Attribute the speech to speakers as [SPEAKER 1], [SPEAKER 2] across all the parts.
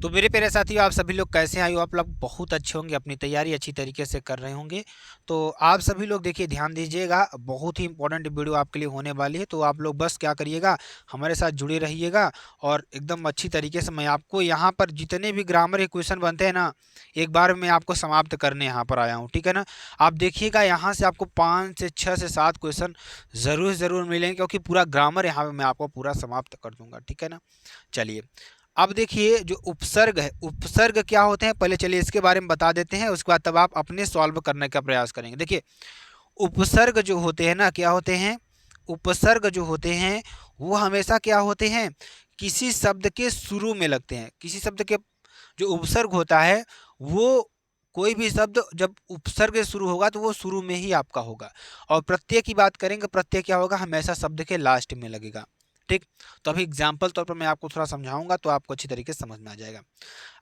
[SPEAKER 1] तो मेरे प्यारे साथियों, आप सभी लोग कैसे आए हो? आप लोग बहुत अच्छे होंगे, अपनी तैयारी अच्छी तरीके से कर रहे होंगे। तो आप सभी लोग देखिए, ध्यान दीजिएगा, बहुत ही इंपॉर्टेंट वीडियो आपके लिए होने वाली है। तो आप लोग बस क्या करिएगा, हमारे साथ जुड़े रहिएगा और एकदम अच्छी तरीके से मैं आपको यहाँ पर जितने भी ग्रामर के क्वेश्चन बनते हैं ना, एक बार मैं आपको समाप्त करने यहाँ पर आया हूँ, ठीक है ना। आप देखिएगा, यहाँ से आपको 5 से 6 से 7 क्वेश्चन ज़रूर ज़रूर मिलेंगे, क्योंकि पूरा ग्रामर यहाँ पे मैं आपको पूरा समाप्त कर दूंगा, ठीक है ना। चलिए, अब देखिए, जो उपसर्ग है, उपसर्ग क्या होते हैं, पहले चलिए इसके बारे में बता देते हैं, उसके बाद तब आप अपने सॉल्व करने का प्रयास करेंगे। देखिए, उपसर्ग जो होते हैं ना, क्या होते हैं? उपसर्ग जो होते हैं वो हमेशा क्या होते हैं, किसी शब्द के शुरू में लगते हैं। किसी शब्द के जो उपसर्ग होता है वो, कोई भी शब्द जब उपसर्ग से शुरू होगा तो वो शुरू में ही आपका होगा। और प्रत्यय की बात करेंगे, प्रत्यय क्या होगा, हमेशा शब्द के लास्ट में लगेगा। ठीक। तो अभी एग्जाम्पल तौर पर मैं आपको थोड़ा समझाऊंगा तो आपको अच्छी तरीके से समझ में आ जाएगा।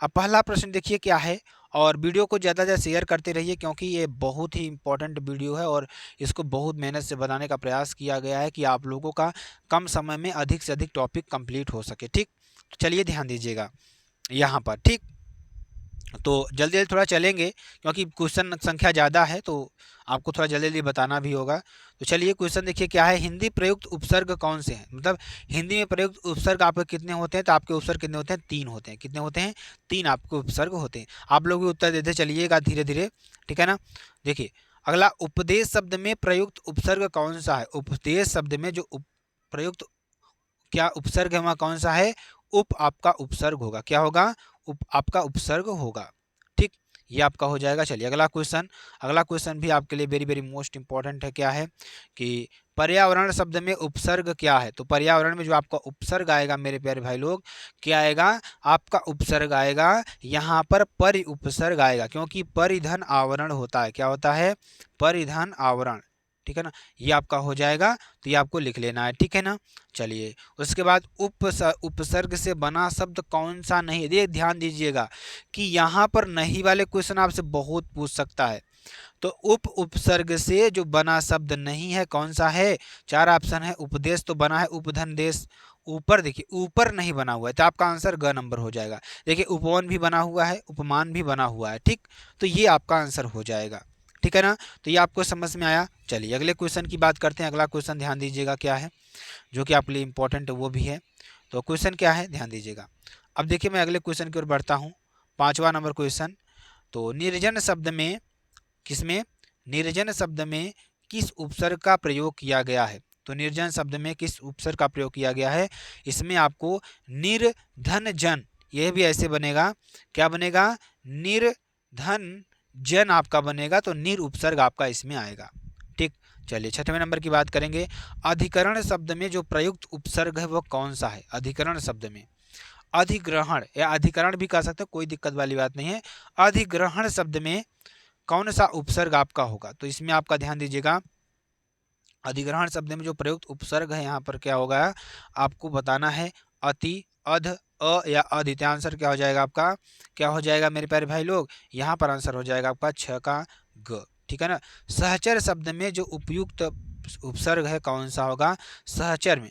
[SPEAKER 1] अब पहला प्रश्न देखिए क्या है, और वीडियो को ज़्यादा से ज़्यादा शेयर करते रहिए, क्योंकि ये बहुत ही इंपॉर्टेंट वीडियो है और इसको बहुत मेहनत से बनाने का प्रयास किया गया है कि आप लोगों का कम समय में अधिक से अधिक टॉपिक कंप्लीट हो सके। ठीक। तो चलिए ध्यान दीजिएगा यहाँ पर। ठीक। तो जल्दी जल्दी थोड़ा चलेंगे, क्योंकि क्वेश्चन संख्या ज़्यादा है तो आपको थोड़ा जल्दी जल्दी बताना भी होगा। तो चलिए, क्वेश्चन देखिए क्या है, हिंदी प्रयुक्त उपसर्ग कौन से हैं? मतलब हिंदी में प्रयुक्त उपसर्ग आपके कितने होते हैं? तो आपके उपसर्ग कितने होते हैं? 3 होते हैं। कितने होते हैं? 3 आपके उपसर्ग होते हैं। आप लोग भी उत्तर देते चलिएगा धीरे धीरे, ठीक है ना। देखिए, अगला, उपदेश शब्द में प्रयुक्त उपसर्ग कौन सा है? उपदेश शब्द में जो प्रयुक्त क्या उपसर्ग है वहाँ कौन सा है? उप आपका उपसर्ग होगा। क्या होगा? उप आपका उपसर्ग होगा। ठीक। ये आपका हो जाएगा। चलिए अगला क्वेश्चन, अगला क्वेश्चन भी आपके लिए वेरी वेरी मोस्ट इंपॉर्टेंट है। क्या है कि पर्यावरण शब्द में उपसर्ग क्या है? तो पर्यावरण में जो आपका उपसर्ग आएगा मेरे प्यारे भाई लोग, क्या आएगा? आपका उपसर्ग आएगा यहाँ पर परि उपसर्ग आएगा, क्योंकि परिधन आवरण होता है। क्या होता है? परिधन आवरण, ठीक है ना। ये आपका हो जाएगा, तो ये आपको लिख लेना है, ठीक है ना। चलिए, उसके बाद उपसर्ग से बना शब्द कौन सा नहीं? ये ध्यान दीजिएगा कि यहाँ पर नहीं वाले क्वेश्चन आपसे बहुत पूछ सकता है। तो उपसर्ग से जो बना शब्द नहीं है कौन सा है? 4 ऑप्शन है। उपदेश तो बना है, उपधन देश, ऊपर देखिए, ऊपर नहीं बना हुआ है, तो आपका आंसर ग नंबर हो जाएगा। देखिए, उपवन भी बना हुआ है, उपमान भी बना हुआ है। ठीक। तो ये आपका आंसर हो जाएगा, ठीक है ना। तो ये आपको समझ में आया। चलिए अगले क्वेश्चन की बात करते हैं। अगला क्वेश्चन ध्यान दीजिएगा क्या है, जो कि आपके लिए इंपॉर्टेंट है वो भी है। तो क्वेश्चन क्या है, ध्यान दीजिएगा। अब देखिए, मैं अगले क्वेश्चन की ओर बढ़ता हूँ। 5वां नंबर क्वेश्चन, तो निर्जन शब्द में, किसमें? निर्जन शब्द में किस उपसर्ग का प्रयोग किया गया है? तो निर्जन शब्द में किस उपसर्ग का प्रयोग किया गया है? इसमें आपको निर्धन जन, यह भी ऐसे बनेगा, क्या बनेगा? निर्धन जन आपका बनेगा, तो निर उपसर्ग आपका इसमें आएगा। ठीक। चलिए 6वें नंबर की बात करेंगे। अधिकरण शब्द में जो प्रयुक्त उपसर्ग है वो कौन सा है? अधिकरण शब्द में, अधिग्रहण या अधिकरण भी कह सकते हैं, कोई दिक्कत वाली बात नहीं है। अधिग्रहण शब्द में कौन सा उपसर्ग आपका होगा? तो इसमें आपका ध्यान दीजिएगा, अधिग्रहण शब्द में जो प्रयुक्त उपसर्ग है यहाँ पर क्या होगा, आपको बताना है। अति, अध, अ या अधि। तो आंसर क्या हो जाएगा आपका? क्या हो जाएगा मेरे प्यारे भाई लोग? यहाँ पर आंसर हो जाएगा आपका 6 का ग, ठीक है ना। सहचर शब्द में जो उपयुक्त उपसर्ग है कौन सा होगा? सहचर में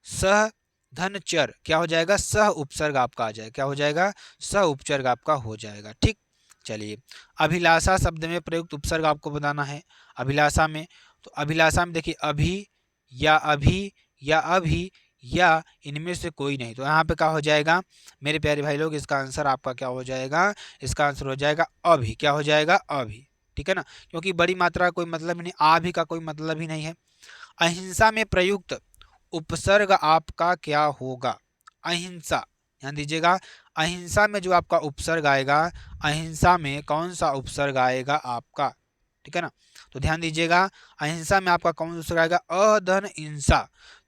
[SPEAKER 1] सह धन चर, क्या हो जाएगा? सह उपसर्ग आपका आ जाएगा। क्या हो जाएगा? सह उपसर्ग आपका हो जाएगा। ठीक। चलिए, अभिलाषा शब्द में प्रयुक्त उपसर्ग आपको बताना है। अभिलाषा में, तो अभिलाषा में देखिए, अभी या अभी या अभी या इनमें से कोई नहीं। तो यहाँ पे क्या हो जाएगा मेरे प्यारे भाई लोग? इसका आंसर आपका क्या हो जाएगा? इसका आंसर हो जाएगा अभी। क्या हो जाएगा? अभी, ठीक है ना। क्योंकि बड़ी मात्रा का कोई मतलब ही नहीं, अभी का कोई मतलब ही नहीं है। अहिंसा में प्रयुक्त उपसर्ग आपका क्या होगा? अहिंसा, ध्यान दीजिएगा, अहिंसा में जो आपका उपसर्ग आएगा, अहिंसा में कौन सा उपसर्ग आएगा आपका? ठीक है ना। तो ध्यान दीजिएगा, अहिंसा में आपका कौन सा उपसर्ग आएगा? अधन इंसा।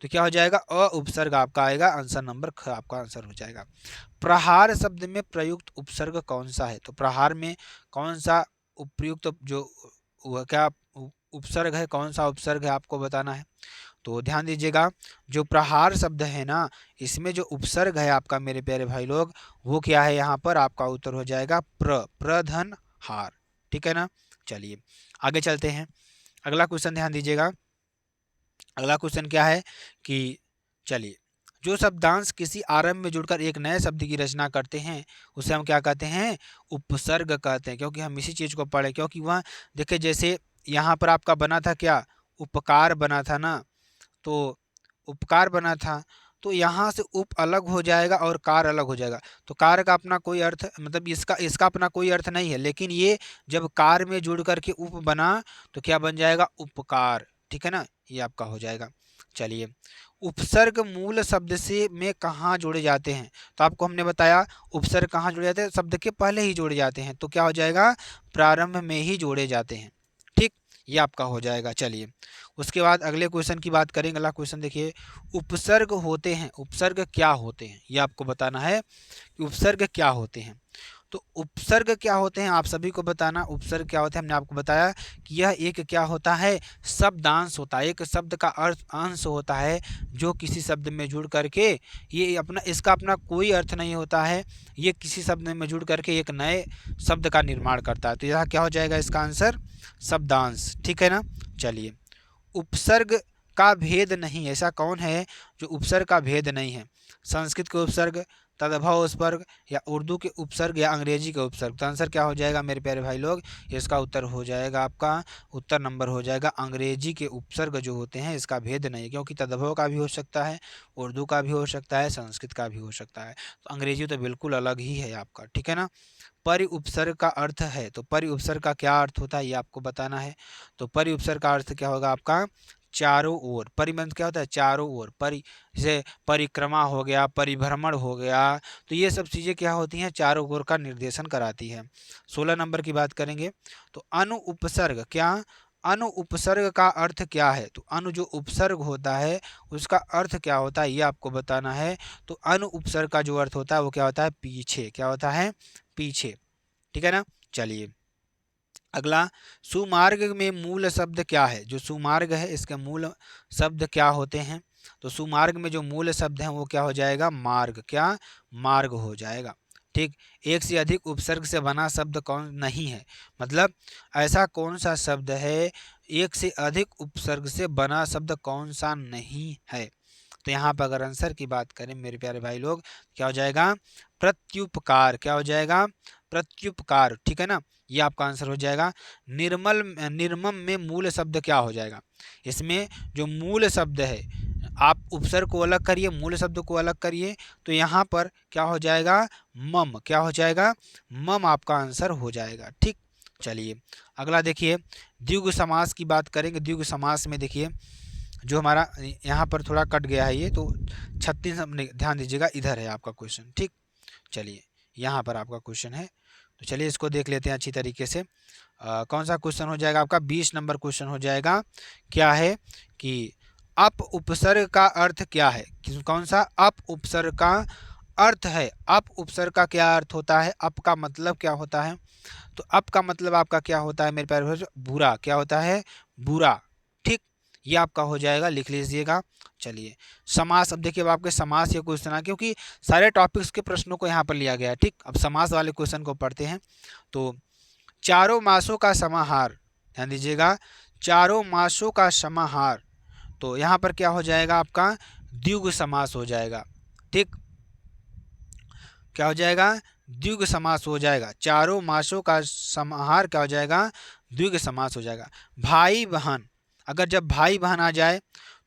[SPEAKER 1] तो क्या हो जाएगा? अ उपसर्ग आपका आएगा। आंसर नंबर ख आपका आंसर हो जाएगा। प्रहार शब्द में प्रयुक्त उपसर्ग कौन सा है? तो प्रहार में कौन सा उपयुक्त जो क्या उपसर्ग है, कौन सा उपसर्ग है आपको बताना है। तो ध्यान दीजिएगा, जो प्रहार शब्द है ना, इसमें जो उपसर्ग है आपका मेरे प्यारे भाई लोग, वो क्या है? यहाँ पर आपका उत्तर हो जाएगा प्रधन हार, ठीक है ना। चलिए आगे चलते हैं। अगला क्वेश्चन ध्यान दीजिएगा। अगला क्वेश्चन क्या है कि, चलिए जो शब्दांश किसी आरंभ में जुड़कर एक नए शब्द की रचना करते हैं उसे हम क्या कहते हैं, उपसर्ग कहते हैं। क्योंकि हम इसी चीज को पढ़े, क्योंकि वह देखिए जैसे यहाँ पर आपका बना था क्या, उपकार बना था ना, तो उपकार बना था, तो यहाँ से उप अलग हो जाएगा और कार अलग हो जाएगा। तो कार का अपना कोई अर्थ, मतलब इसका इसका अपना कोई अर्थ नहीं है, लेकिन ये जब कार में जुड़ करके उप बना तो क्या बन जाएगा, उपकार। ठीक है ना, ये आपका हो जाएगा। चलिए, उपसर्ग मूल शब्द से में कहाँ जोड़े जाते हैं, तो आपको हमने बताया उपसर्ग कहाँ जोड़े जाते हैं, शब्द के पहले ही जोड़े जाते हैं, तो क्या हो जाएगा, प्रारंभ में ही जोड़े जाते हैं। ठीक, ये आपका हो जाएगा। चलिए, उसके बाद अगले क्वेश्चन की बात करेंगे। अगला क्वेश्चन देखिए, उपसर्ग होते हैं, उपसर्ग क्या होते हैं, ये आपको बताना है कि उपसर्ग क्या होते हैं। तो उपसर्ग क्या होते हैं आप सभी को बताना, उपसर्ग क्या होते हैं। हमने आपको बताया कि यह एक क्या होता है, शब्दांश होता है, एक शब्द का अर्थ अंश होता है जो किसी शब्द में जुड़ करके, ये अपना इसका अपना कोई अर्थ नहीं होता है, ये किसी शब्द में जुड़ करके एक नए शब्द का निर्माण करता है। तो यह क्या हो जाएगा, इसका आंसर शब्दांश। ठीक है ना। चलिए, उपसर्ग का भेद नहीं, ऐसा कौन है जो उपसर्ग का भेद नहीं है, संस्कृत के उपसर्ग, तदभव उपसर्ग, या उर्दू के उपसर्ग, या अंग्रेजी के उपसर्ग। तो आंसर क्या हो जाएगा मेरे प्यारे भाई लोग, इसका उत्तर हो जाएगा आपका, उत्तर नंबर हो जाएगा अंग्रेजी के उपसर्ग जो होते हैं इसका भेद नहीं है, क्योंकि तदभव का भी हो सकता है, उर्दू का भी हो सकता है, संस्कृत का भी हो सकता है, तो अंग्रेजी तो बिल्कुल अलग ही है आपका। ठीक है ना। परि उपसर्ग का अर्थ है, तो परि उपसर्ग का क्या अर्थ होता है ये आपको बताना है। तो परि उपसर्ग का अर्थ क्या होगा आपका, चारों ओर। परिबंध क्या होता है, चारों ओर। जैसे परिक्रमा हो गया, परिभ्रमण हो गया, तो ये सब चीज़ें क्या होती हैं, चारों ओर का निर्देशन कराती है। 16 नंबर की बात करेंगे, तो अनु उपसर्ग, क्या अनु उपसर्ग का अर्थ क्या है, तो अनु जो उपसर्ग होता है उसका अर्थ क्या होता है ये आपको बताना है। तो अनु उपसर्ग का जो अर्थ होता है वो क्या होता है, पीछे, क्या होता है, पीछे। ठीक है ना। चलिए, अगला, सुमार्ग में मूल शब्द क्या है, जो सुमार्ग है इसके मूल शब्द क्या होते हैं। तो सुमार्ग में जो मूल शब्द हैं वो क्या हो जाएगा, मार्ग, क्या मार्ग हो जाएगा। ठीक, एक से अधिक उपसर्ग से बना शब्द कौन नहीं है, मतलब ऐसा कौन सा शब्द है, एक से अधिक उपसर्ग से बना शब्द कौन सा नहीं है। तो यहाँ पर अगर आंसर की बात करें मेरे प्यारे भाई लोग, क्या हो जाएगा, प्रत्युपकार, क्या हो जाएगा, प्रत्युपकार। ठीक है ना, ये आपका आंसर हो जाएगा। निर्मम में मूल शब्द क्या हो जाएगा, इसमें जो मूल शब्द है, आप उपसर्ग को अलग करिए, मूल शब्द को अलग करिए, तो यहाँ पर क्या हो जाएगा, मम, क्या हो जाएगा, मम आपका आंसर हो जाएगा। ठीक, चलिए अगला देखिए, द्विगु समास की बात करेंगे। द्विगु समास में देखिए, जो हमारा यहाँ पर थोड़ा कट गया है ये, तो 36 अपने ध्यान दीजिएगा, इधर है आपका क्वेश्चन। ठीक, चलिए यहाँ पर आपका क्वेश्चन है, तो चलिए इसको देख लेते हैं अच्छी तरीके से। कौन सा क्वेश्चन हो जाएगा आपका, 20 नंबर क्वेश्चन हो जाएगा। क्या है कि अप उपसर्ग का अर्थ क्या है, कौन सा अप उपसर्ग का अर्थ है, अप उपसर्ग का क्या अर्थ होता है, अप का मतलब क्या होता है। तो अप का मतलब आपका क्या होता है मेरे प्यारे भाई, बुरा, क्या होता है, बुरा। ठीक, ये आपका हो जाएगा, लिख लीजिएगा। चलिए, समास, अब देखिए अब आपके समास ये क्वेश्चन आ, क्योंकि सारे टॉपिक्स के प्रश्नों को यहाँ पर लिया गया है। ठीक, अब समास वाले क्वेश्चन को पढ़ते हैं। तो चारों मासों का समाहार, ध्यान दीजिएगा, चारों मासों का समाहार, तो यहाँ पर क्या हो जाएगा आपका, द्विगु समास हो जाएगा। ठीक, क्या हो जाएगा, द्विगु समास हो जाएगा। चारों मासों का समाहार क्या हो जाएगा, द्विगु समास हो जाएगा। भाई बहन, अगर जब भाई बहन आ जाए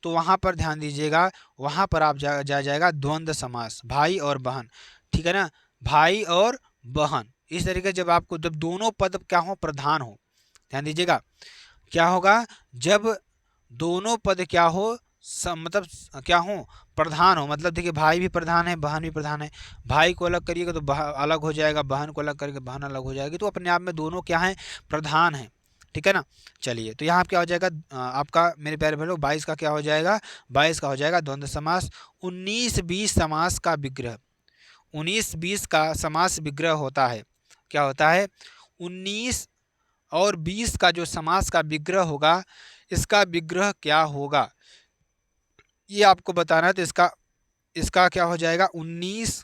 [SPEAKER 1] तो वहाँ पर ध्यान दीजिएगा, वहाँ पर आप जा जाएगा द्वंद्व समास, भाई और बहन। ठीक है ना, भाई और बहन, इस तरीके जब आपको, जब दोनों पद क्या हो, प्रधान हो, ध्यान दीजिएगा, क्या होगा, जब दोनों पद क्या हो, मतलब क्या हो, प्रधान हो, मतलब देखिए भाई भी प्रधान है, बहन भी प्रधान है। भाई को अलग करिएगा तो अलग हो जाएगा, बहन को अलग करिएगा बहन अलग हो जाएगी, तो अपने आप में दोनों क्या हैं, प्रधान हैं। ठीक है ना। चलिए, तो यहाँ क्या हो जाएगा, आपका मेरे प्यारे भाई लोग 22 का क्या हो जाएगा, 22 का हो जाएगा द्वंद्व समास। 19-20 समास का विग्रह, 19-20 का समास विग्रह होता है, क्या होता है, 19 और 20 का जो समास का विग्रह होगा, इसका विग्रह क्या होगा ये आपको बताना है। तो इसका इसका क्या हो जाएगा, 19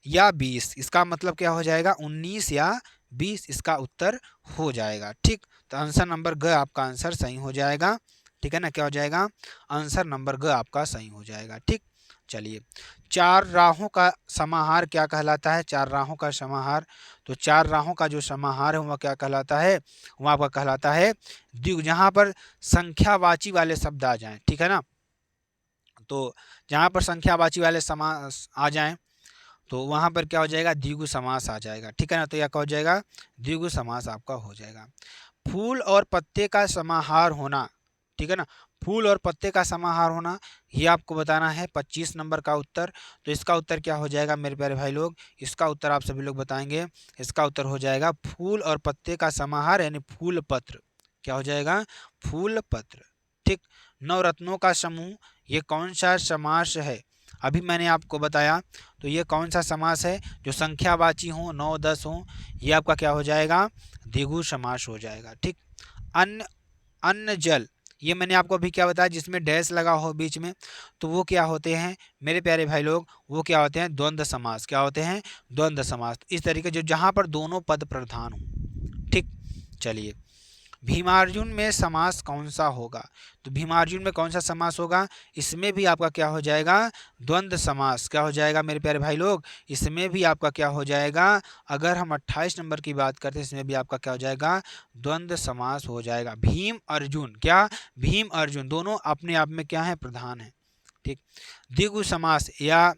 [SPEAKER 1] या 20, इसका मतलब क्या हो जाएगा, 19 या 20, इसका उत्तर हो जाएगा। ठीक, तो आंसर नंबर ग आपका आंसर सही हो जाएगा। ठीक है ना, क्या हो जाएगा, आंसर नंबर ग आपका सही हो जाएगा। ठीक, चलिए, चार राहों का समाहार क्या कहलाता है? चार राहों का समाहार, तो चार राहों का जो समाहार है वह क्या कहलाता है? वह आपका कहलाता है द्विगु। जहाँ पर संख्यावाची वाले शब्द आ जाएं, ठीक है ना, तो जहाँ पर संख्यावाची वाले समास आ जाएं तो वहाँ पर क्या हो जाएगा? द्विगु समास आ जाएगा, ठीक है ना। तो यह क्या हो जाएगा? द्विगु समास आपका हो जाएगा। फूल और पत्ते का समाहार होना, ठीक है ना, फूल और पत्ते का समाहार होना, ये आपको बताना है 25 नंबर का उत्तर। तो इसका उत्तर क्या हो जाएगा मेरे प्यारे भाई लोग? इसका उत्तर आप सभी लोग बताएंगे। इसका उत्तर हो जाएगा फूल और पत्ते का समाहार यानी फूल पत्र। क्या हो जाएगा? फूल पत्र, ठीक। नवरत्नों का समूह, ये कौन सा समास है? अभी मैंने आपको बताया, तो ये कौन सा समास है? जो संख्यावाची हो, 9 10 हो, ये आपका क्या हो जाएगा? द्विगु समास हो जाएगा, ठीक। अन्न, अन्न जल, ये मैंने आपको अभी क्या बताया, जिसमें डैश लगा हो बीच में, तो वो क्या होते हैं मेरे प्यारे भाई लोग? वो क्या होते हैं? द्वंद्व समास। क्या होते हैं? द्वंद्व समास। इस तरीके जो जहां पर दोनों पद प्रधान हो, ठीक। चलिए, भीमार्जुन में समास कौन सा होगा? तो भीमार्जुन में कौन सा समास होगा? इसमें भी आपका क्या हो जाएगा? द्वंद्व समास। क्या हो जाएगा मेरे प्यारे भाई लोग? इसमें भी आपका क्या हो जाएगा? अगर हम 28 नंबर की बात करते हैं, इसमें भी आपका क्या हो जाएगा? द्वंद्व समास हो जाएगा। भीम अर्जुन, क्या? भीम अर्जुन दोनों अपने आप में क्या है? प्रधान है, ठीक। द्विगु समास, या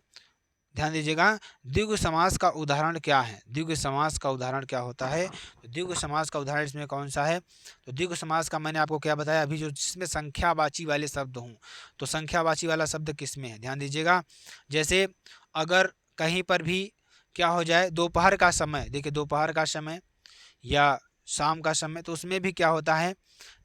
[SPEAKER 1] ध्यान दीजिएगा, द्विगु समास का उदाहरण क्या है? द्विगु समास का उदाहरण क्या होता है? तो द्विगु समास का उदाहरण इसमें कौन सा है? तो द्विगु समास का मैंने आपको क्या बताया अभी, जो जिसमें संख्यावाची वाले शब्द हों। तो संख्यावाची वाला शब्द किसमें है? ध्यान दीजिएगा, जैसे अगर कहीं पर भी क्या हो जाए, दोपहर का समय, देखिए दोपहर का समय या शाम का समय, तो उसमें भी क्या होता है?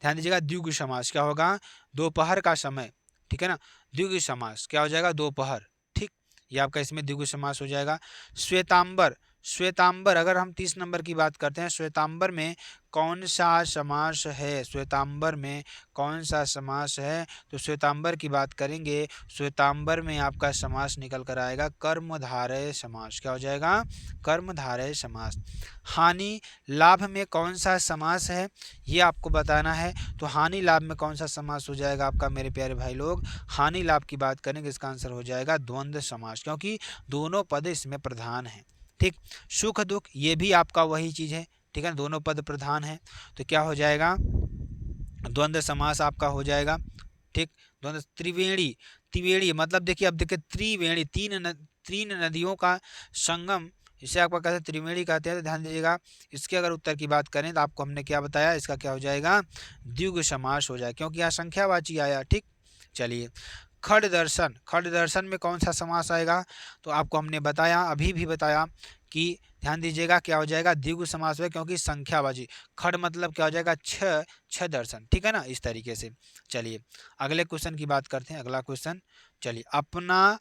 [SPEAKER 1] ध्यान दीजिएगा, द्विगु समास क्या होगा? दोपहर का समय, ठीक है ना, द्विगु समास क्या हो जाएगा? दोपहर, ठीक। ये आपका इसमें द्विगु समास हो जाएगा। श्वेतांबर, श्वेतांबर अगर हम 30 नंबर की बात करते हैं, श्वेतांबर में कौन सा समास है? श्वेतांबर में कौन सा समास है? तो श्वेतांबर की बात करेंगे, श्वेतांबर में आपका समास निकल कर आएगा कर्मधारय समास। क्या हो जाएगा? कर्मधारय समास। हानि लाभ में कौन सा समास है? ये आपको बताना है। तो हानि लाभ में कौन सा समास हो जाएगा आपका मेरे प्यारे भाई लोग? हानि लाभ की बात करेंगे, इसका आंसर हो जाएगा द्वंद्व समास, क्योंकि दोनों पद इसमें प्रधान हैं, ठीक। सुख दुख, ये भी आपका वही चीज है, ठीक है, दोनों पद प्रधान है, तो क्या हो जाएगा? द्वंद्व समास आपका हो जाएगा, ठीक। द्वंद्व। त्रिवेणी, त्रिवेणी मतलब देखिए, अब देखिए त्रिवेणी, तीन नदियों का संगम, इसे आपका कहते हैं त्रिवेणी कहते हैं। तो ध्यान दीजिएगा, इसके अगर उत्तर की बात करें तो आपको हमने क्या बताया, इसका क्या हो जाएगा? द्विगु समास हो जाएगा, क्योंकि यहाँ संख्यावाची आया, ठीक। चलिए, खड दर्शन, खड दर्शन में कौन सा समास आएगा? तो आपको हमने बताया, अभी भी बताया कि ध्यान दीजिएगा क्या हो जाएगा? द्विगु समास है, क्योंकि संख्यावाची। खड मतलब क्या हो जाएगा? छ दर्शन, ठीक है ना, इस तरीके से। चलिए, अगले क्वेश्चन की बात करते हैं। अगला क्वेश्चन, चलिए, अपना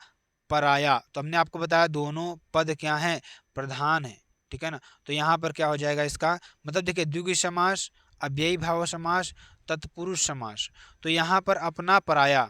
[SPEAKER 1] पराया, तो हमने आपको बताया दोनों पद क्या हैं? प्रधान है, ठीक है ना। तो यहाँ पर क्या हो जाएगा इसका मतलब? देखिए, द्विगु समास, अव्ययी भाव समास, तत्पुरुष समास। तो यहाँ पर अपना पराया,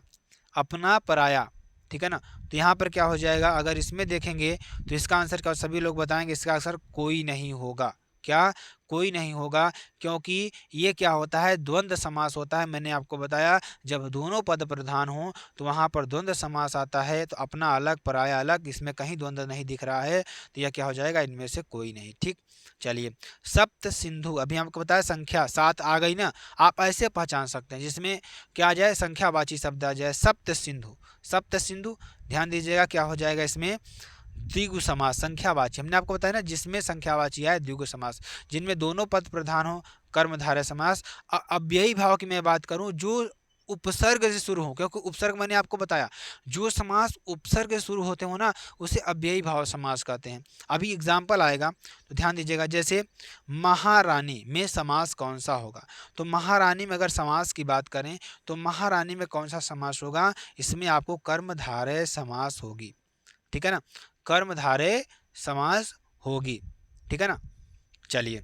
[SPEAKER 1] अपना पराया, ठीक है ना, तो यहाँ पर क्या हो जाएगा? अगर इसमें देखेंगे तो इसका आंसर क्या, सभी लोग बताएंगे, इसका आंसर कोई नहीं होगा। क्या? कोई नहीं होगा, क्योंकि ये क्या होता है? द्वंद्व समास होता है। मैंने आपको बताया, जब दोनों पद प्रधान हो तो वहाँ पर द्वंद्व समास आता है। तो अपना अलग पराया अलग, इसमें कहीं द्वंद्व नहीं दिख रहा है, तो यह क्या हो जाएगा? इनमें से कोई नहीं, ठीक। चलिए, सप्त सिंधु, अभी आपको बताया संख्या 7 आ गई ना, आप ऐसे पहचान सकते हैं जिसमें क्या आ जाए? संख्यावाची शब्द आ जाए, सप्त सिंधु, सप्त सिंधु। ध्यान दीजिएगा क्या हो जाएगा इसमें? द्विगु समास, संख्यावाची। हमने आपको बताया ना, जिसमें संख्यावाची आए द्विगु समास, जिनमें दोनों पद प्रधान हो, कर्मधारय समास। अव्ययी भाव की मैं बात करूं, जो उपसर्ग से शुरू हो, क्योंकि उपसर्ग मैंने आपको बताया, जो समास उपसर्ग से शुरू होते हो ना, उसे अव्ययी भाव समास कहते हैं। अभी एग्जाम्पल आएगा, तो ध्यान दीजिएगा, जैसे महारानी में समास कौन सा होगा? तो महारानी में अगर समास की बात करें, तो महारानी में कौन सा समास होगा? इसमें आपको कर्मधारय समास होगी, ठीक है ना, कर्मधारय समास होगी, ठीक है ना। चलिए,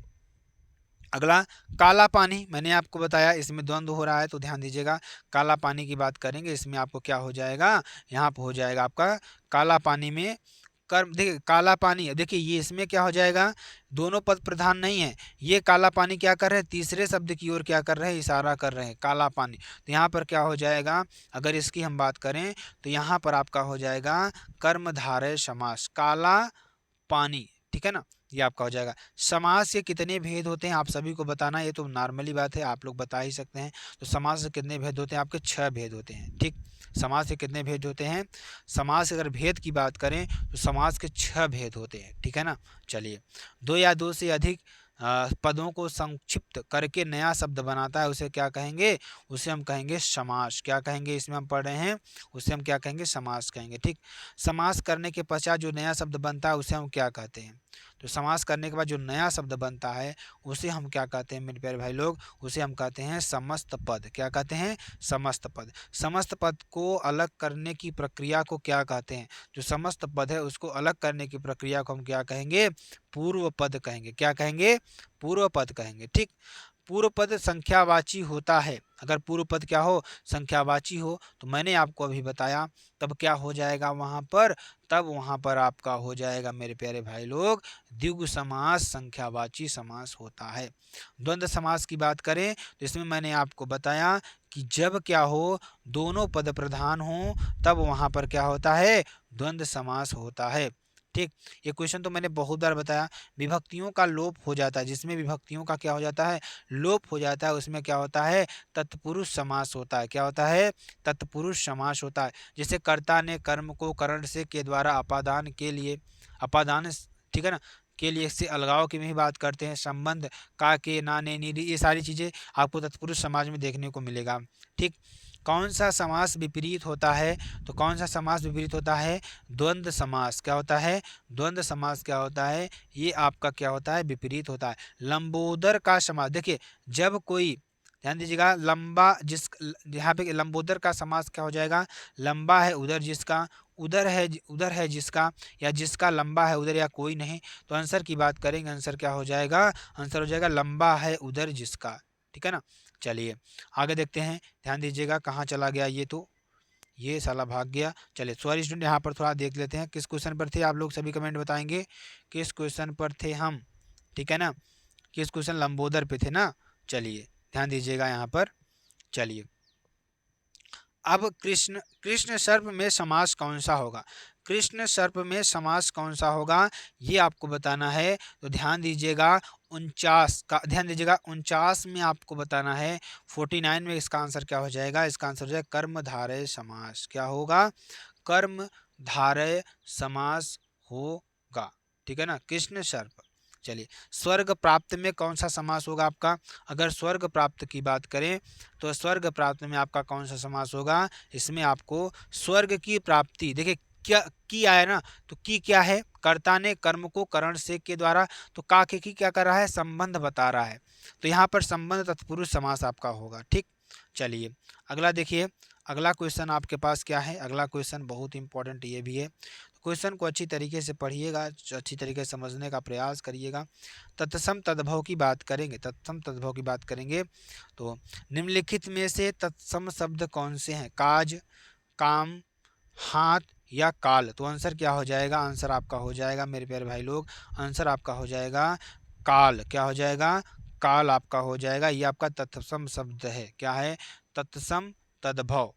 [SPEAKER 1] अगला, काला पानी, मैंने आपको बताया इसमें द्वंद्व हो रहा है, तो ध्यान दीजिएगा, काला पानी की बात करेंगे, इसमें आपको क्या हो जाएगा? यहाँ पर हो जाएगा आपका काला पानी में कर्म देखिए काला पानी, देखिए ये इसमें क्या हो जाएगा, दोनों पद प्रधान नहीं है। ये काला पानी क्या कर रहे हैं, तीसरे शब्द की ओर क्या कर रहे हैं, इशारा कर रहे हैं, काला पानी। तो यहाँ पर क्या हो जाएगा, अगर इसकी हम बात करें तो यहाँ पर आपका हो जाएगा कर्मधारय समास, काला पानी, ठीक है ना, ये आपका हो जाएगा। समास के कितने भेद होते हैं आप सभी को बताना, ये तो नॉर्मली बात है, आप लोग बता ही सकते हैं। तो समास के कितने भेद होते हैं, आपके 6 भेद होते हैं, ठीक। समास के कितने भेद होते हैं, समास अगर भेद की बात करें तो समास के 6 भेद होते हैं, ठीक है ना। चलिए, दो या दो से अधिक पदों को संक्षिप्त करके नया शब्द बनाता है, उसे क्या कहेंगे, उसे हम कहेंगे समास। क्या कहेंगे, इसमें हम पढ़ रहे हैं, उसे हम क्या कहेंगे, समास कहेंगे, ठीक। समास करने के पश्चात जो नया शब्द बनता है उसे हम क्या कहते हैं, तो समास करने के बाद जो नया शब्द बनता है उसे हम क्या कहते हैं मेरे प्यारे भाई लोग, उसे हम कहते हैं समस्त पद। क्या कहते हैं, समस्त पद। समस्त पद को अलग करने की प्रक्रिया को क्या कहते हैं, जो समस्त पद है उसको अलग करने की प्रक्रिया को हम क्या कहेंगे, पूर्व पद कहेंगे। क्या कहेंगे, पूर्व पद कहेंगे, ठीक। पूर्व पद संख्यावाची होता है, अगर पूर्व पद क्या हो, संख्यावाची हो, तो मैंने आपको अभी बताया, तब क्या हो जाएगा वहां पर, तब वहां पर आपका हो जाएगा मेरे प्यारे भाई लोग द्विगु समास, संख्यावाची समास होता है। द्वंद्व समास की बात करें तो इसमें मैंने आपको बताया कि जब क्या हो, दोनों पद प्रधान हो, तब वहां पर क्या होता है, द्वंद्व समास होता है, ठीक। ये क्वेश्चन तो मैंने बहुत बार बताया, विभक्तियों का लोप हो जाता है, जिसमें विभक्तियों का क्या हो जाता है, लोप हो जाता है, उसमें क्या होता है, तत्पुरुष समास होता है। क्या होता है, तत्पुरुष समास होता है। जैसे कर्ता ने कर्म को करण से के द्वारा अपादान के लिए, अपादान, ठीक है ना, के लिए से अलगाव की भी बात करते हैं, संबंध का, के, ना, ने, नी, री, ये सारी चीजें आपको तत्पुरुष समाज में देखने को मिलेगा, ठीक। कौन सा समास विपरीत होता है, तो कौन सा समास विपरीत होता है, द्वंद्व समास। क्या होता है, द्वंद्व समास क्या होता है, ये आपका क्या होता है, विपरीत होता है। लंबोदर का समास, देखिए जब कोई, ध्यान दीजिएगा, लंबा जिस, यहाँ पे लंबोदर का समास क्या हो जाएगा, लंबा है उधर जिसका, उधर है जिसका, या जिसका लंबा है उधर, या कोई नहीं। तो आंसर की बात करेंगे, आंसर क्या हो जाएगा, आंसर हो जाएगा लंबा है उधर जिसका, ठीक है ना। चलिए आगे देखते हैं, ध्यान दीजिएगा कहाँ चला गया, ये तो ये साला भाग गया। चलिए सॉरी स्टूडेंट, यहाँ पर थोड़ा देख लेते हैं किस क्वेश्चन पर थे, आप लोग सभी कमेंट बताएंगे किस क्वेश्चन पर थे हम, ठीक है ना, किस क्वेश्चन, लंबोदर पे थे ना। चलिए ध्यान दीजिएगा यहाँ पर। चलिए अब कृष्ण, कृष्ण सर्प में समास कौन सा होगा, कृष्ण सर्प में समास कौन सा होगा, ये आपको बताना है। तो ध्यान दीजिएगा 49 का, ध्यान दीजिएगा 49 में आपको बताना है, 49 में इसका आंसर क्या हो जाएगा, इसका आंसर हो जाएगा कर्मधारय समास। क्या होगा, कर्मधारय समास होगा, ठीक है ना, कृष्ण सर्प। चलिए स्वर्ग प्राप्त में कौन सा समास होगा आपका, अगर स्वर्ग प्राप्त की बात करें तो स्वर्ग प्राप्त में आपका कौन सा समास होगा, इसमें आपको स्वर्ग की प्राप्ति, देखिए क्या की आया ना, तो की क्या है, कर्ता ने कर्म को करण से के द्वारा, तो का के की क्या कर रहा है, संबंध बता रहा है, तो यहाँ पर संबंध तत्पुरुष समास आपका होगा, ठीक। चलिए अगला देखिए, अगला क्वेश्चन आपके पास क्या है, अगला क्वेश्चन बहुत इंपॉर्टेंट ये भी है, क्वेश्चन को अच्छी तरीके से पढ़िएगा, अच्छी तरीके से समझने का प्रयास करिएगा। तत्सम तद्भव की बात करेंगे, तत्सम तद्भव की बात करेंगे तो निम्नलिखित में से तत्सम शब्द कौन से हैं, काज, काम, हाथ या काल। तो आंसर क्या हो जाएगा, आंसर आपका हो जाएगा मेरे प्यारे भाई लोग, आंसर आपका हो जाएगा काल। क्या हो जाएगा, काल आपका हो जाएगा, ये आपका तत्सम शब्द है, क्या है, तत्सम तद्भव,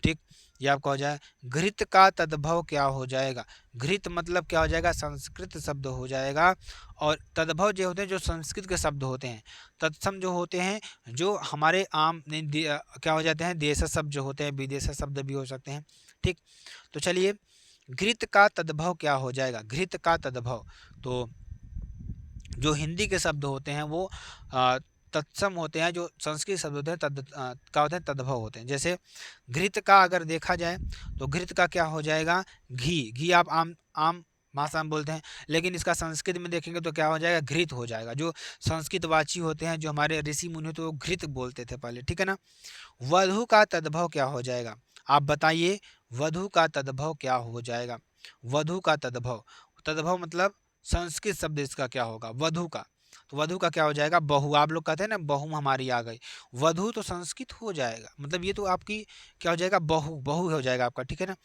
[SPEAKER 1] ठीक। ये आपका हो जाए। घृत का तद्भव क्या हो जाएगा, घृत मतलब क्या हो जाएगा, संस्कृत शब्द हो जाएगा, और तद्भव जो होते हैं जो संस्कृत के शब्द होते हैं, तत्सम जो होते हैं जो हमारे आम क्या हो जाते हैं, देश शब्द जो होते हैं, विदेश शब्द भी हो सकते हैं, ठीक। तो चलिए घृत का तद्भव क्या हो जाएगा, घृत का तद्भव, तो जो हिंदी के शब्द होते हैं वो तत्सम होते हैं, जो संस्कृत शब्द होते हैं क्या होते हैं, तद्भव होते हैं। जैसे घृत का अगर देखा जाए तो घृत का क्या हो जाएगा, घी, घी आप आम आम भाषा में बोलते हैं, लेकिन इसका संस्कृत में देखेंगे तो क्या हो जाएगा, घृत हो जाएगा। जो संस्कृतवाची होते हैं, जो हमारे ऋषि मुनि, तो वो घृत बोलते थे पहले, ठीक है ना। वधु का तद्भव क्या हो जाएगा, आप बताइए, वधु का तद्भव क्या हो जाएगा, वधु का तद्भव, तद्भव मतलब संस्कृत शब्द इसका क्या होगा, वधु का, तो वधु का क्या हो जाएगा, बहू। आप लोग कहते हैं ना बहू हमारी आ गई, वधु तो संस्कृत हो जाएगा, मतलब ये तो आपकी क्या हो जाएगा, बहू, बहू हो जाएगा आपका, ठीक है ना।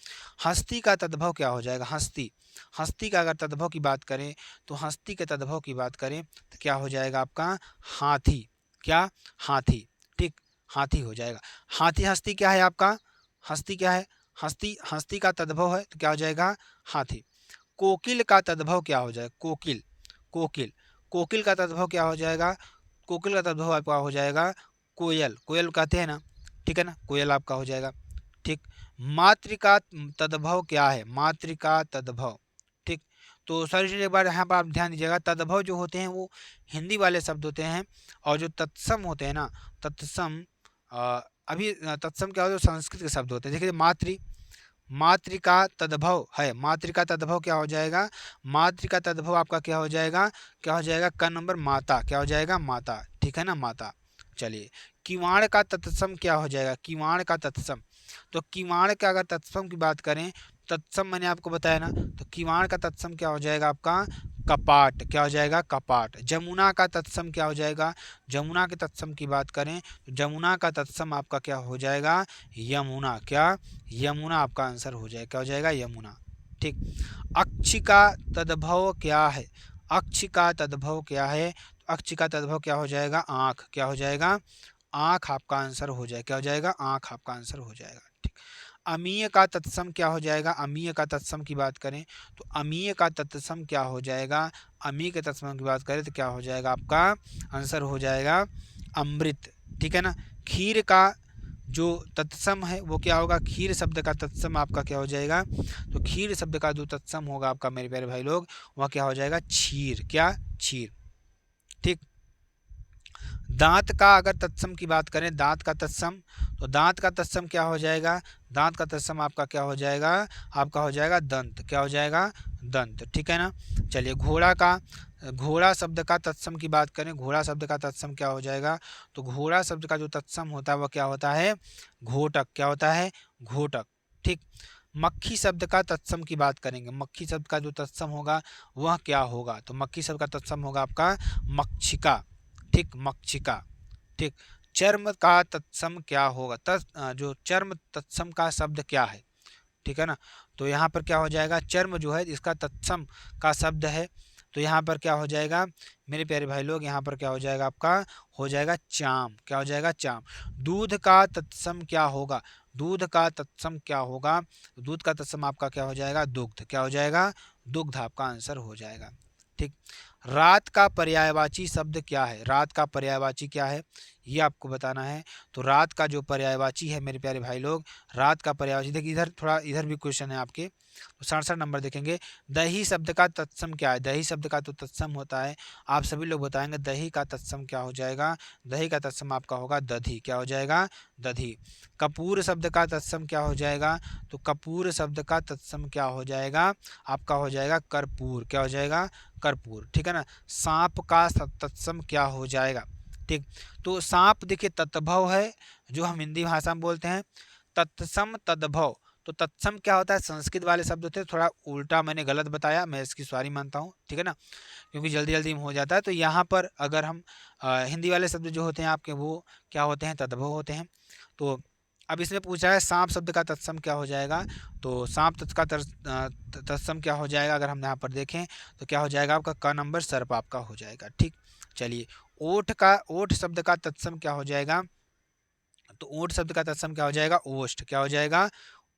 [SPEAKER 1] हस्ती का तद्भव क्या हो जाएगा, हस्ती। हस्ती का अगर तद्भव की बात करें, तो हस्ती के तद्भव की बात करें तो क्या हो जाएगा आपका, हाथी। क्या, हाथी, ठीक, हाथी हो जाएगा। हाथी, हस्ती क्या है आपका, हस्ती क्या है, हस्ती, हस्ती का तद्भव है तो क्या हो जाएगा, हाथी। कोकिल का तद्भव क्या हो जाएगा, कोकिल, कोकिल, कोकिल का तद्भव क्या हो जाएगा, कोकिल का तद्भव आपका हो जाएगा कोयल, कोयल कहते हैं ना, ठीक है ना, कोयल आपका हो जाएगा, ठीक। मातृका तद्भव क्या है, मातृका तद्भव, ठीक। तो सर एक बार यहाँ पर आप ध्यान दीजिएगा, तद्भव जो होते हैं वो हिंदी वाले शब्द होते हैं, और जो तत्सम होते हैं ना, तत्सम, तत्सम क्या होता है, संस्कृत के शब्द होते हैं। देखिए मातृका तद्भव है, मातृका तद्भव क्या हो जाएगा, मातृका तद्भव आपका क्या हो जाएगा, क्या हो जाएगा, क नंबर माता, क्या हो जाएगा, माता, ठीक है ना, माता। चलिए, किवाड़ का तत्सम क्या हो जाएगा, किवाड़ का तत्सम। तो किवाड़ का अगर तत्सम की बात करें, तत्सम मैंने आपको बताया ना, तो किवाड़ का तत्सम क्या हो जाएगा आपका, कपाट, क्या हो जाएगा, कपाट। जमुना का तत्सम क्या हो जाएगा, जमुना के तत्सम की बात करें तो जमुना का तत्सम आपका क्या हो जाएगा, यमुना। क्या, यमुना आपका आंसर हो जाएगा, क्या हो जाएगा, यमुना, ठीक। अक्ष का तद्भव क्या है, अक्ष का तद्भव क्या है, तो अक्ष का तद्भव क्या हो जाएगा, आँख, क्या हो जाएगा, आँख आपका आंसर हो जाएगा, क्या हो जाएगा, आँख आपका आंसर हो जाएगा, ठीक। अमीय का तत्सम क्या हो जाएगा, अमीय का तत्सम की बात करें तो अमीय का तत्सम क्या हो जाएगा, अमीय के तत्सम की बात करें तो क्या हो जाएगा, आपका आंसर हो जाएगा अमृत, ठीक है ना। खीर का जो तत्सम है वो क्या होगा, खीर शब्द का तत्सम आपका क्या हो जाएगा, तो खीर शब्द का जो तत्सम होगा आपका मेरे प्यारे भाई लोग, वह क्या हो जाएगा, क्षीर। क्या, क्षीर, ठीक। दांत का अगर तत्सम की बात करें, दांत का तत्सम, तो दांत का तत्सम क्या हो जाएगा, दांत का तत्सम आपका क्या हो जाएगा, आपका हो जाएगा दंत, क्या हो जाएगा, दंत, ठीक है ना। चलिए, घोड़ा का, घोड़ा शब्द का तत्सम की बात करें, घोड़ा शब्द का तत्सम क्या हो जाएगा, तो घोड़ा शब्द का जो तत्सम होता है वह क्या होता है, घोटक, क्या होता है, घोटक, ठीक। मक्खी शब्द का तत्सम की बात करेंगे, मक्खी शब्द का जो तत्सम होगा वह क्या होगा, तो मक्खी शब्द का तत्सम होगा आपका मक्षिका, ठीक, मक्षिका, ठीक। चर्म का तत्सम क्या होगा, जो चर्म तत्सम का शब्द क्या है, ठीक है ना। तो यहाँ पर क्या हो जाएगा, चर्म जो है इसका तत्सम का शब्द है, तो यहाँ पर क्या हो जाएगा मेरे प्यारे भाई लोग, यहाँ पर क्या हो जाएगा आपका, हो जाएगा चाम, क्या हो जाएगा, चाम। दूध का तत्सम क्या होगा, दूध का तत्सम क्या होगा, दूध का तत्सम आपका क्या हो जाएगा, दुग्ध, क्या हो जाएगा, दुग्ध आपका आंसर हो जाएगा, ठीक। रात का पर्यायवाची शब्द क्या है, रात का पर्यायवाची क्या है ये आपको बताना है। तो रात का जो पर्यायवाची है मेरे प्यारे भाई लोग, रात का पर्यायवाची, देखिए इधर थोड़ा, इधर भी क्वेश्चन है आपके, तो 67 नंबर देखेंगे। दही शब्द का तत्सम क्या है, दही शब्द का तो तत्सम होता है, आप सभी लोग बताएंगे दही का तत्सम क्या हो जाएगा, दही का तत्सम आपका होगा दधी, क्या हो जाएगा, दधी। कपूर शब्द का तत्सम क्या हो जाएगा, तो कपूर शब्द का तत्सम क्या हो जाएगा, आपका हो जाएगा कर्पूर, क्या हो जाएगा, कर्पूर, ठीक है ना। सांप का तत्सम क्या हो जाएगा, ठीक। तो सांप देखिए तत्भव है, जो हम हिंदी भाषा में बोलते हैं, तत्सम तद्भव। तो तत्सम क्या होता है, संस्कृत वाले शब्द होते हैं, थोड़ा उल्टा मैंने गलत बताया, मैं इसकी सॉरी मानता हूँ, ठीक है ना, क्योंकि जल्दी जल्दी में हो जाता है। तो यहाँ पर अगर हम हिंदी वाले शब्द जो होते हैं आपके वो क्या होते हैं, तद्भव होते हैं। तो अब इसमें पूछा है सांप शब्द का तत्सम क्या हो जाएगा, तो सांप तत्व का तत्सम क्या हो जाएगा, अगर हम यहाँ पर देखें तो क्या हो जाएगा आपका, क नंबर सर्प आपका हो जाएगा, ठीक। चलिए, ओठ का, ओठ शब्द का तत्सम क्या हो जाएगा, तो ओठ शब्द का तत्सम क्या हो जाएगा, ओष्ठ, क्या हो जाएगा,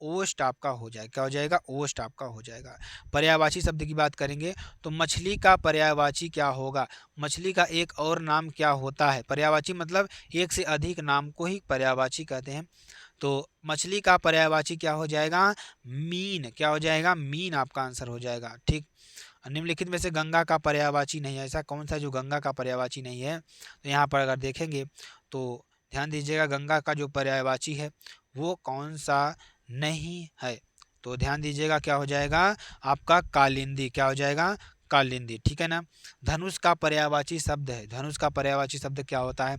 [SPEAKER 1] ओष्ठ आपका हो जाएगा, क्या हो जाएगा, ओष्ठ आपका हो जाएगा। पर्यायवाची शब्द की बात करेंगे तो मछली का पर्यायवाची क्या होगा, मछली का एक और नाम क्या होता है, पर्यायवाची मतलब एक से अधिक नाम को ही पर्यायवाची कहते हैं। तो मछली का पर्यायवाची क्या हो जाएगा, मीन, क्या हो जाएगा, मीन आपका आंसर हो जाएगा, ठीक। निम्नलिखित में से गंगा का पर्यायवाची नहीं है, ऐसा कौन सा जो गंगा का पर्यायवाची नहीं है, तो यहाँ पर अगर देखेंगे तो ध्यान दीजिएगा, गंगा का जो पर्यायवाची है वो कौन सा नहीं है, तो ध्यान दीजिएगा क्या हो जाएगा आपका, कालिंदी, क्या हो जाएगा, कालिंदी, ठीक है ना। धनुष का पर्यायवाची शब्द है, धनुष का पर्यायवाची शब्द क्या होता है,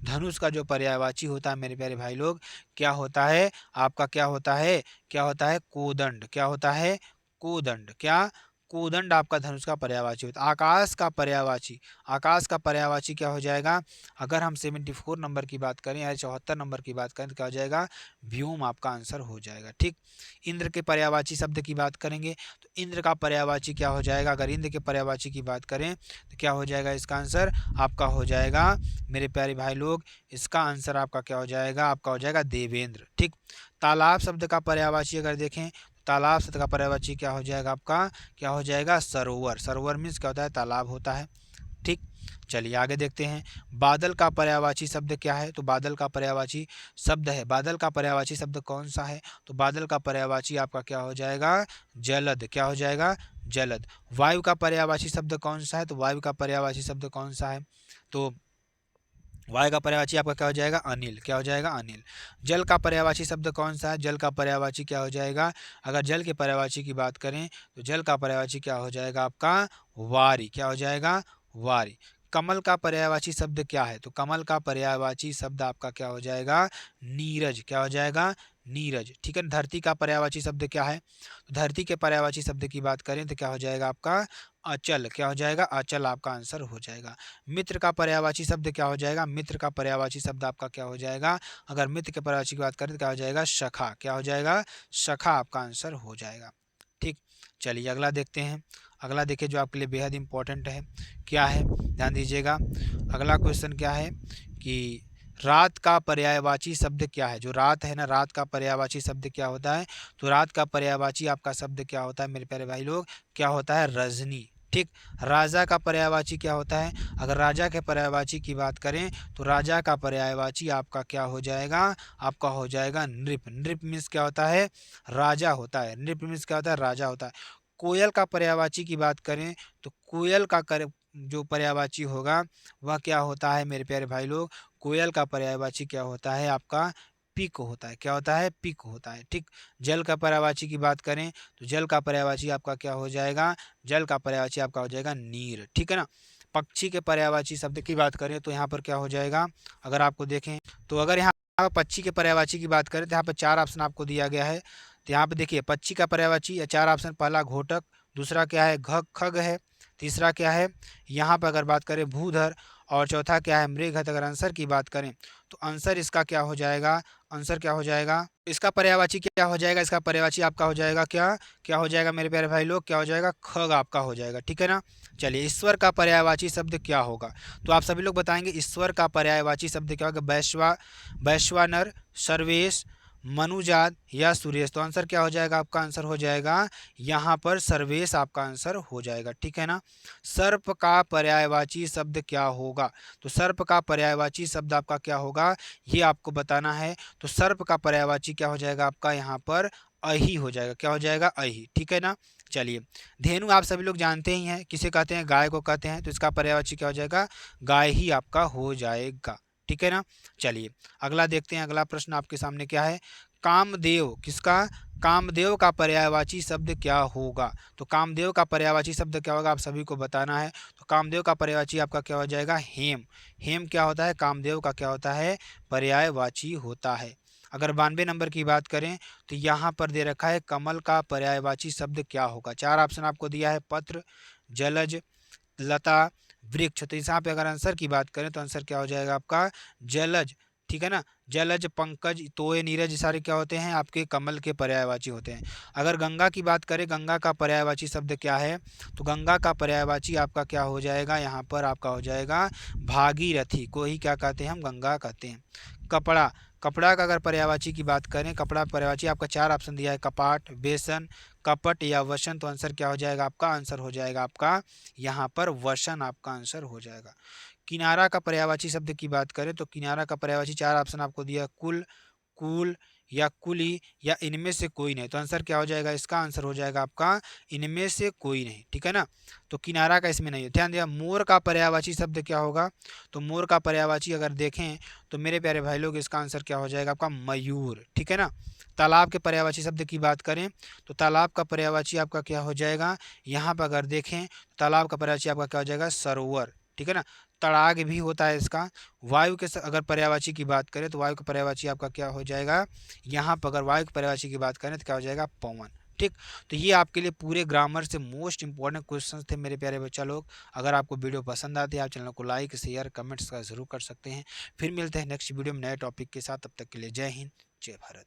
[SPEAKER 1] धनुष का जो पर्यायवाची होता है मेरे प्यारे भाई लोग, क्या होता है, आपका क्या होता है, क्या होता है, कोदंड, क्या होता है, कोदंड, क्या, कोदंड, ठीक है ना। धनुष का पर्यायवाची शब्द है, धनुष का पर्यायवाची शब्द क्या होता है, धनुष का जो पर्यायवाची होता है मेरे प्यारे भाई लोग, क्या होता है, क्या होता है, कोदंड, क्या होता है, कोदंड, ठीक है ना। क्या होता है, कोदंड आपका धनुष का पर्यायवाची होता है। आकाश का पर्यायवाची क्या हो जाएगा? अगर हम 74 नंबर की बात करें या 74 नंबर की बात करें तो क्या हो जाएगा? व्योम आपका आंसर हो जाएगा। ठीक। इंद्र के पर्यायवाची शब्द की बात करेंगे तो इंद्र का पर्यायवाची क्या हो जाएगा? अगर इंद्र के पर्यायवाची की बात करें तो क्या हो जाएगा? इसका आंसर आपका हो जाएगा मेरे प्यारे भाई लोग, इसका आंसर आपका क्या हो जाएगा? आपका हो जाएगा देवेंद्र। ठीक। तालाब शब्द का पर्यायवाची अगर देखें, तालाब शब्द का पर्यायवाची क्या हो जाएगा? आपका क्या हो जाएगा? सरोवर। सरोवर मीन्स क्या होता है? तालाब होता है। ठीक। चलिए आगे देखते हैं। बादल का पर्यायवाची शब्द क्या है? तो बादल का पर्यायवाची शब्द है, बादल का पर्यायवाची शब्द कौन सा है? तो बादल का पर्यायवाची आपका क्या हो जाएगा? जलद। क्या हो जाएगा? जलद। वायु का पर्यायवाची शब्द कौन सा है? तो वायु का पर्यायवाची शब्द कौन सा है? तो वायु का पर्यायवाची आपका क्या हो जाएगा? अनिल। क्या हो जाएगा? अनिल। जल का पर्यायवाची शब्द कौन सा है? जल का पर्यायवाची क्या हो जाएगा? अगर जल के पर्यायवाची की बात करें तो जल का पर्यायवाची क्या हो जाएगा? आपका वारी। क्या हो जाएगा? वारी। कमल का पर्यायवाची शब्द क्या है? तो कमल का पर्यायवाची शब्द आपका क्या हो जाएगा? नीरज। क्या हो जाएगा? नीरज। ठीक है। धरती का पर्यायवाची शब्द क्या है? तो धरती के पर्यायवाची शब्द की बात करें तो क्या हो जाएगा? आपका अचल। क्या हो जाएगा? अचल आपका आंसर हो जाएगा। मित्र का पर्यायवाची शब्द क्या हो जाएगा? मित्र का पर्यायवाची शब्द आपका क्या हो जाएगा? अगर मित्र के पर्यायवाची की बात करें तो क्या हो जाएगा? सखा। क्या हो जाएगा? सखा आपका आंसर हो जाएगा। ठीक। चलिए अगला देखते हैं। अगला देखिए जो आपके लिए बेहद इंपॉर्टेंट है। क्या है? ध्यान दीजिएगा। अगला क्वेश्चन क्या है कि रात का पर्यायवाची शब्द क्या है? जो रात है ना, रात का पर्यायवाची शब्द क्या होता है? तो रात का पर्यायवाची आपका शब्द क्या होता है मेरे प्यारे भाई लोग? क्या होता है? रजनी। ठीक। राजा का पर्यायवाची क्या होता है? अगर राजा के पर्यायवाची की बात करें तो राजा का पर्यायवाची आपका क्या हो जाएगा? आपका हो जाएगा नृप। नृप मीन्स क्या होता है? राजा होता है। नृप मीन्स क्या होता है? राजा होता है। कोयल का पर्यायवाची की बात करें तो कोयल का जो पर्यायवाची होगा वह क्या होता है मेरे प्यारे भाई लोग? कोयल का पर्यायवाची क्या होता है? आपका पिक होता है। क्या होता है? पिक होता है। ठीक। जल का पर्यायवाची की बात करें तो जल का पर्यायवाची आपका क्या हो जाएगा? जल का पर्यायवाची आपका हो जाएगा नीर। ठीक है ना। पक्षी के पर्यायवाची शब्द की बात करें तो यहाँ पर क्या हो जाएगा? अगर आपको देखें तो अगर यहाँ पर पक्षी के पर्यायवाची की बात करें तो यहाँ पर 4 ऑप्शन आपको दिया गया है। तो यहाँ पे देखिए पक्षी का पर्यायवाची या 4 ऑप्शन, पहला घोटक, दूसरा क्या है? खग है, तीसरा क्या है? यहाँ पर अगर बात करें भूधर, और चौथा क्या है? मृगहत। अगर आंसर की बात करें तो आंसर इसका क्या हो जाएगा? आंसर क्या हो जाएगा? इसका पर्यायवाची क्या हो जाएगा? इसका पर्यायवाची आपका हो जाएगा क्या? क्या हो जाएगा मेरे प्यारे भाई लोग? क्या हो जाएगा? खग आपका हो जाएगा। ठीक है ना। चलिए ईश्वर का पर्यायवाची शब्द क्या होगा? तो आप सभी लोग बताएंगे ईश्वर का पर्यायवाची शब्द क्या होगा? वैश्वानर, सर्वेश, मनुजात या सुरेश। तो आंसर क्या हो जाएगा? आपका आंसर हो जाएगा यहाँ पर सर्वेश आपका आंसर हो जाएगा। ठीक है ना। सर्प का पर्यायवाची शब्द क्या होगा? तो सर्प का पर्यायवाची शब्द आपका क्या होगा? ये आपको बताना है। तो सर्प का पर्यायवाची क्या हो जाएगा? आपका यहाँ पर अहि हो जाएगा। क्या हो जाएगा? अहि। ठीक है ना। चलिए धेनु आप सभी लोग जानते ही हैं, किसे कहते हैं? गाय को कहते हैं। तो इसका पर्यायवाची क्या हो जाएगा? गाय ही आपका हो जाएगा। ठीक है ना। चलिए अगला देखते हैं। अगला प्रश्न आपके सामने क्या है? कामदेव किसका? कामदेव का पर्यायवाची शब्द क्या होगा? तो कामदेव का पर्यायवाची शब्द क्या होगा? आप सभी को बताना है। तो कामदेव का पर्यायवाची आपका क्या हो जाएगा? हेम। हेम क्या होता है? कामदेव का क्या होता है? पर्यायवाची होता है। अगर 92 नंबर की बात करें तो यहाँ पर दे रखा है कमल का पर्यायवाची शब्द क्या होगा? 4 ऑप्शन आपको दिया है, पत्र, जलज, लता, वृक्ष। तो यहाँ पे अगर आंसर की बात करें तो आंसर क्या हो जाएगा? आपका जलज। ठीक है ना। जलज, पंकज, तोय, नीरज सारे क्या होते हैं? आपके कमल के पर्यायवाची होते हैं। अगर गंगा की बात करें, गंगा का पर्यायवाची शब्द क्या है? तो गंगा का पर्यायवाची आपका क्या हो जाएगा? यहाँ पर आपका हो जाएगा भागीरथी को ही क्या कहते हैं? हम गंगा कहते हैं। कपड़ा, कपड़ा का अगर पर्यायवाची की बात करें, कपड़ा पर्यायवाची आपका 4 ऑप्शन दिया है, कपाट, बेसन, कपट या वसन। तो आंसर क्या हो जाएगा? आपका आंसर हो जाएगा आपका यहाँ पर वसन आपका आंसर हो जाएगा। किनारा का पर्यायवाची शब्द की बात करें तो किनारा का पर्यायवाची 4 ऑप्शन आपको दिया, कुल, कूल या कुली या इनमें से कोई नहीं। तो आंसर क्या हो जाएगा? इसका आंसर हो जाएगा आपका इनमें से कोई नहीं। ठीक है ना। तो किनारा का इसमें नहीं है। ध्यान दिया। मोर का पर्यायवाची शब्द क्या होगा? तो मोर का पर्यायवाची अगर देखें तो मेरे प्यारे भाई लोग इसका आंसर क्या हो जाएगा? आपका मयूर। ठीक है ना। तालाब के पर्यायवाची शब्द की बात करें तो तालाब का पर्यायवाची आपका क्या हो जाएगा? यहाँ पर अगर देखें तो तालाब का पर्यायवाची आपका क्या हो जाएगा? सरोवर। ठीक है ना। तड़ाग भी होता है इसका। वायु के अगर पर्यायवाची की बात करें तो वायु का पर्यायवाची आपका क्या हो जाएगा? यहाँ पर अगर वायु की पर्यायवाची की बात करें तो क्या हो जाएगा? पवन। ठीक। तो ये आपके लिए पूरे ग्रामर से मोस्ट इंपॉर्टेंट क्वेश्चंस थे मेरे प्यारे बच्चा लोग। अगर आपको वीडियो पसंद आती है आप चैनल को लाइक शेयर कमेंट्स का जरूर कर सकते हैं। फिर मिलते हैं नेक्स्ट वीडियो में नए टॉपिक के साथ, तब तक के लिए जय हिंद जय भारत।